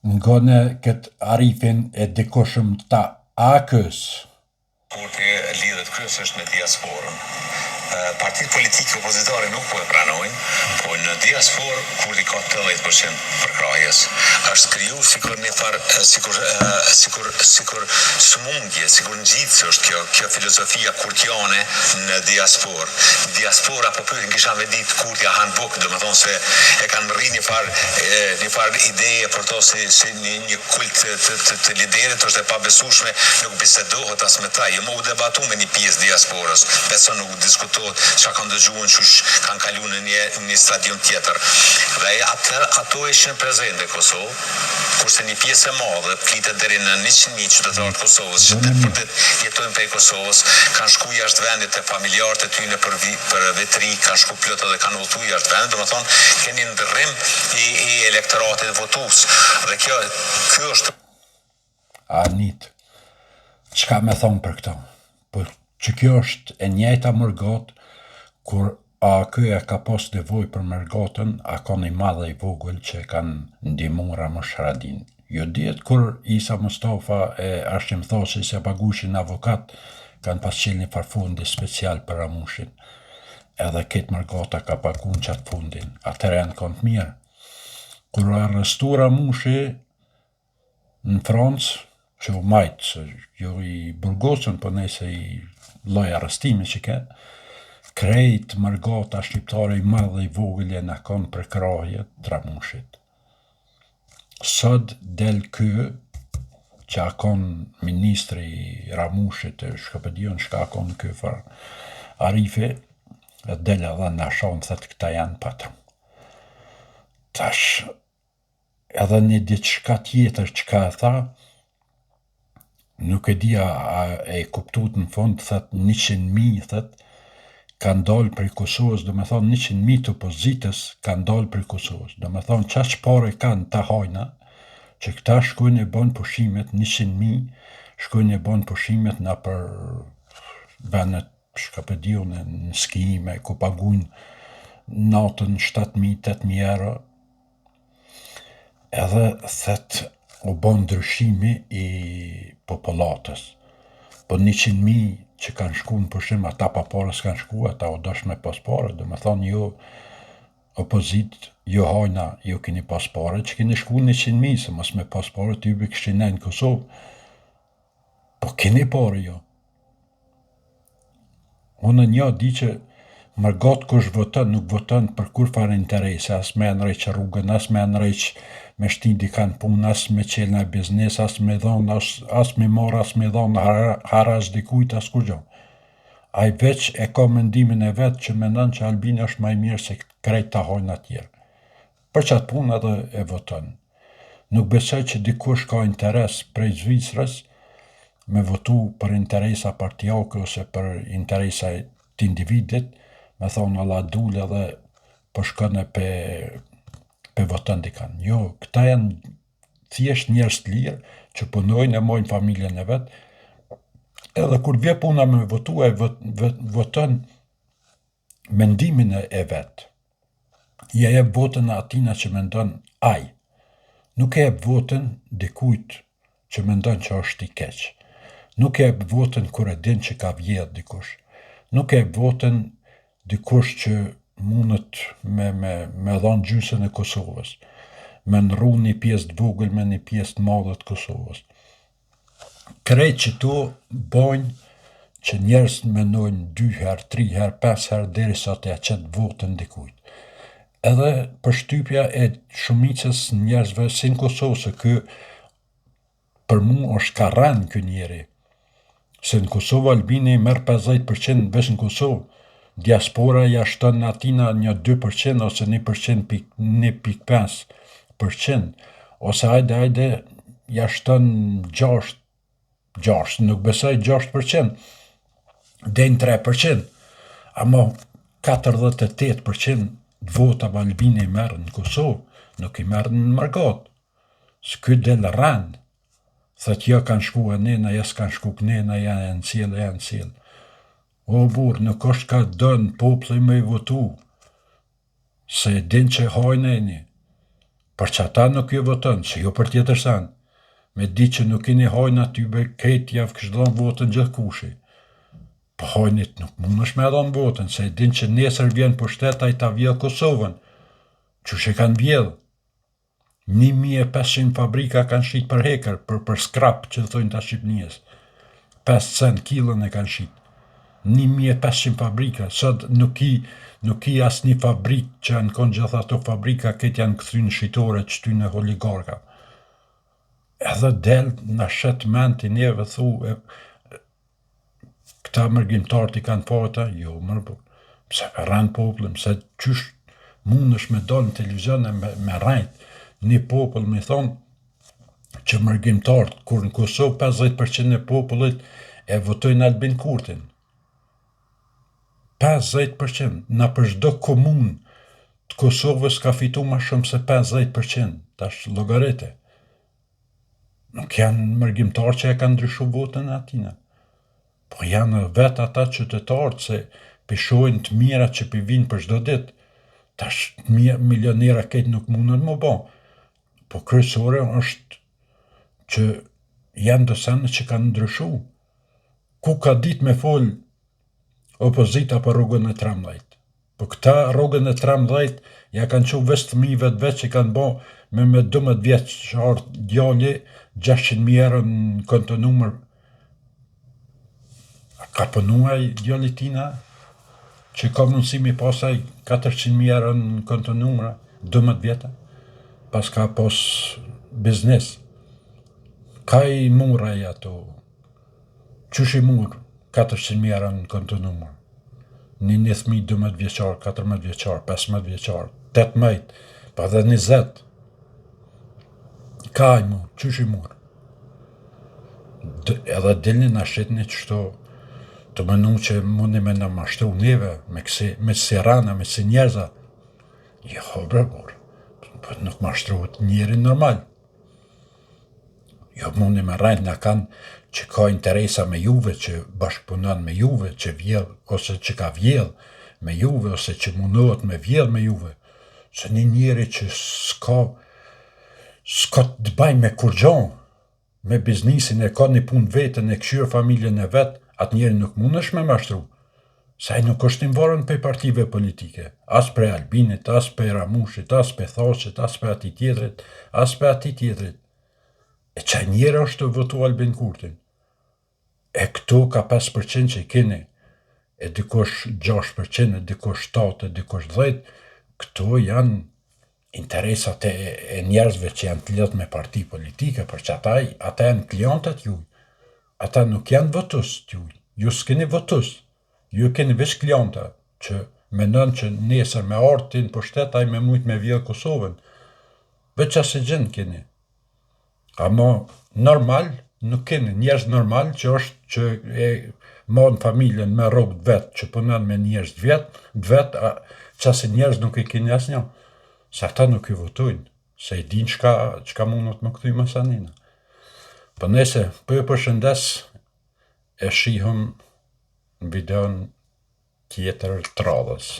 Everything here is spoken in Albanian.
Nga në këtë arifin e dikushëm të akës. Kurti lidhet kryesisht me diasporën. Partitë politike opozitare nuk po e pranojnë, po në diasporë kurdi ka 80% përkrahjes. Është kriju sikur një farë sikur smundje, sikur ngjitse është kjo filozofia kurdiane në diasporë. Diaspora po pyetin kisha me ditë kurdja han buk, domethënë se e kanë rri një farë ideje për to si një kult të liderit është e pabesueshme, nuk bisedohet as me ta. Jo më u debatu me një pjesë diasporës, beso nuk diskutohet çka kanë dëgjuar çush kanë kaluar në një stadium tjetër. Dhe ato ishin prezente në Kosovë, kurse një pjesë e madhe flitet deri në 100.000 qytetarë të Kosovës që jetojnë prej Kosovës, kanë shku jashtë vendit te familjarët e tyre për vitri, kanë shku plot edhe kanë udhëtuar jashtë vendit, domethënë keni ndërrim i elektoratit votues. Dhe kjo është Anit, çka me thonë për këto? Por që kjo është e njëjta mërgot, kur AKY e ka pas nevojë për mërgotën, a ka një madhe i vogël që kanë ndihmu Ramush Haradin. Jo dihet kur Isa Mustafa e Arshim Thosi se pagushin avokat, kanë pas qenë një farfundi special për Ramushin. Edhe këtë mërgota ka pagun qatë fundin, atëre janë kanë të mirë. Kur arrestu Ramushi në Francë, që u majtë, jo i burgosën, për nëse i loj arrestimi që ke, krejt mërgata shqiptare i madhe i vogël e në kanë për krahje të Ramushit. Sot del ky, që a kanë ministri Ramushit, shkëpëdion shka a kanë ky far Arifi, del edhe në shonë thëtë këta janë patru. Tash, edhe një diçka tjetër që ka e tha, nuk e dia a e kuptut në fund, thët 100.000, thët, kanë dalë prej Kosovës, do me thonë 100.000 të opozitës kanë dalë prej Kosovës. Do me thonë qaq pare kanë të hajna, që këta shkojnë e bon pushimet, 100.000, shkojnë e bon pushimet në për venet shkapedion në skijime, ku pagun natën 7.000-8.000 euro, edhe thët u bon ndryshimi i popullatës. Po 100.000 që kanë shku në pushim, ata pa pare s'kanë shku, ata u dosh me pas pare, dhe me thonë jo opozit, jo hajna, jo keni pas pare, që keni shku 100.000, se mos me pas pare të jubi kështin në Kosovë. Po keni pare jo. Unë një di që mërgat kush voton, nuk voton për kur farë interese, as me nëreq rrugën, as me nëreq me shtin dikan punë, as me qelë në biznes, as me dhonë, as me marë, as me dhonë haraz dikujt, as kur gjo. A i veç e ka mendimin e vetë që mendon që Albini është maj mirë se krejt të hojnë atjerë. Për qatë punë edhe e voton. Nuk besoj që dikush ka interes prej Zvicrës me votu për interesa partijake ose për interesa të individit, me thonë alla dule dhe përshkën e pe voton dikan. Jo, këta janë thjesht njerëz të lirë që punojnë e mojnë familjen e vetë, edhe kur vje puna me votu e voton mendimin e vetë. Ja e votën atina që mendon aj. Nuk e votën dikujt që mendon që është i keq. Nuk e votën kur e din që ka vjedh dikush. Nuk e votën dikush që mundet me dhonë gjysën e Kosovës, me nërru një pjesë të vogël me një pjesë të madhe të Kosovës. Krejt që tu bojnë që njerës menojnë 2 herë, 3 herë, 5 herë, deri sa të ja qetë votën dikujt. Edhe përshtypja e shumicës njerëzve si në Kosovë, se kë për mu është ka rënë kë njeri, se në Kosovë Albini merë 50% vesh në Kosovë, diaspora ja shton atina një 2% ose 1.5%, ose ajde ja shton 6, nuk besoj 6%, den 3%, ama 48% vota Albini merë në Kosovë, nuk i merë në mërgat, s'ky del rënd, thët jo kanë shku e nena, jes kanë shku kënena, janë në cilë. O burë, nuk është ka dënë popli me i votu, se din që hajnë e një, Për që ata nuk ju votën, se jo për tjetër sen. Me di që nuk kini hojnë aty be ketë javë kështë dhënë votën gjithë kushi. Po hojnit nuk mund është me dhënë votën, se din që nesër vjen për shteta i ta vjellë Kosovën. Qështë e kanë vjellë? 1500 fabrika kanë shqit për hekër, për skrap që thojnë ta Shqipnijës. 5 cent kilën e kanë shqit. 1500 fabrika, sot nuk i as një fabrik që janë konë gjithë ato fabrika, këtë janë këthynë shqitore që ty në oligarka. Edhe del në shetë menti neve thu, këta mërgjimtarët i kanë fata, jo mërë, pëse ka rënë popullë, pëse qysh mund është me do në televizion e me rajtë, një popull me thonë që mërgjimtarët, kur në Kosovë 50% e popullit e votojnë Albin Kurtin. 50%, në për çdo komunë të Kosovës ka fitu ma shumë se 50%, tash llogarete. Nuk janë mërgjimtarë që e kanë ndryshu votën atina. Po janë vetë ata qytetarët se pishojnë të mira që vinë për çdo ditë. Tash milionera këtë nuk mundën më bo. Po kryesore është që janë dësane që kanë ndryshu. Ku ka ditë me folë opozita për rrugën e 13. Po këta rrugën e 13 ja kanë që vestë fëmijëve të vetë që kanë bo me 12 vjeçar djali 600.000 euro në konto numër. Ka pënuaj djali tina që ka mundësimi pasaj 400.000 euro në konto numër 12 vjeta. Pas ka pos biznes. Ka i mura i ato. Qysh i mur 400.000 euro në konto numër. Një thmi 12 vjeqar, 14 vjeqar, 15 vjeqar, 18, pa dhe 20. Ka i mur, qysh i mur. Edhe dilni në shqitni qështo të mënu që mundi me në mashtru neve, me sirana, me si njerëza. Jo, bre, por nuk mashtruhet njeri normal. Jo mundi me rajnë në kanë që ka interesa me juve, që bashkëpunon me juve, që vjell, ose që ka vjell me juve, ose që mundohet me vjell me juve. Se një njeri që s'ka të baj me kur gjon, me biznisin e ka një pun vetën, e këshyrë familjen e vetë, atë njeri nuk mund është me mashtru. Se ai nuk është invarën për partive politike, as për Albinit, as për Ramushit, as për Thashit, as për ati tjetrit, as për ati tjetrit. E qaj njëre është të votu Albin Kurtin. E këto ka 5% që i keni, e dikosh 6%, e dikosh 7%, e dikosh 10%, këto janë interesat e njerëzve që janë të lidhur me parti politike, për që ata janë klientët juj. Ata nuk janë votus të juj. Ju s'keni votus. Ju keni veç klienta që menon që nesër me artin për shtet ai me mujt me vjellë Kosovën. Veç asë gjën keni. Ama normal nuk keni, njerëz normal që është që e mon familjen me rrugë vetë, që punon me njerëz vetë, që asë njerëz nuk i keni asë një. Se ata nuk i votojnë, se i din qka mundot më këthuj masanina. Për nese, për përshëndes, e shihëm në videon tjetër të radhës.